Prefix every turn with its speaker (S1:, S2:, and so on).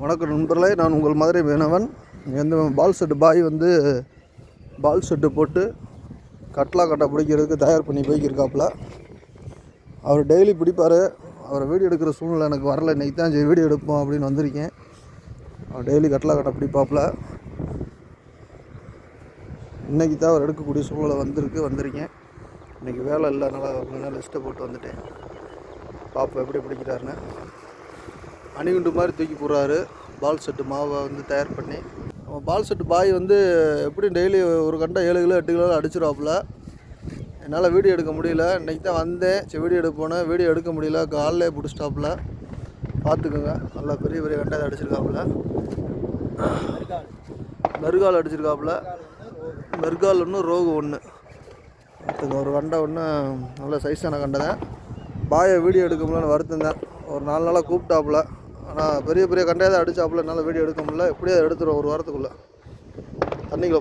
S1: வணக்கம் நண்பர்களே, நான் உங்கள் மதுரை வேணவன். இந்த பால் செட்டு பாய் வந்து பால் செட்டு போட்டு கட்லா கட்டை பிடிக்கிறதுக்கு தயார் பண்ணி போய்க்கிருக்காப்புல. அவர் டெய்லி பிடிப்பார். அவரை வீடியோ எடுக்கிற சூழ்நிலை எனக்கு வரல. இன்றைக்கி தான் சரி வீடியோ எடுப்போம் அப்படின்னு வந்திருக்கேன். அவர் டெய்லி கட்லா கட்டை பிடிப்பாப்புல. இன்றைக்கி தான் அவர் எடுக்கக்கூடிய சூழ்நிலை வந்திருக்கேன். இன்றைக்கி வேலை இல்லை, அதனால் லிஸ்ட்டை போட்டு வந்துட்டேன். பாப்பா எப்படி பிடிக்கிறாருன்னு. அணிகுண்டு மாதிரி தூக்கி போடுறாரு பால் செட்டு மாவை வந்து தயார் பண்ணி. பால் செட்டு பாய் வந்து எப்படி டெய்லி ஒரு கண்டை 7 கிலோ 8 கிலோ அடிச்சிருவாப்புல. என்னால் வீடியோ எடுக்க முடியல. இன்றைக்கி தான் வந்தேன், சரி வீடியோ எடுப்போனேன். வீடியோ எடுக்க முடியல, காலிலே பிடிச்சிட்டாப்புல. பார்த்துக்கோங்க, நல்லா பெரிய பெரிய கண்டை அடிச்சிருக்காப்புல. மெருகால் அடிச்சிருக்காப்புல. மெருகால் ஒன்று, ரோகு ஒன்று. பார்த்துங்க, ஒரு கண்டை ஒன்று நல்ல சைஸான கண்டை தான். பாயை வீடியோ எடுக்க முடியலன்னு வருத்தம் தான். ஒரு 4 நாளாக கூப்பிட்டாப்புல. ஆனால் பெரிய பெரிய கண்டையாக தான் அடித்தாப்புல. என்னால் வீடியோ எடுக்க முடியல. எப்படியோ எடுத்துருவோம் ஒரு வாரத்துக்குள்ளே. தண்ணிக்குள்ளே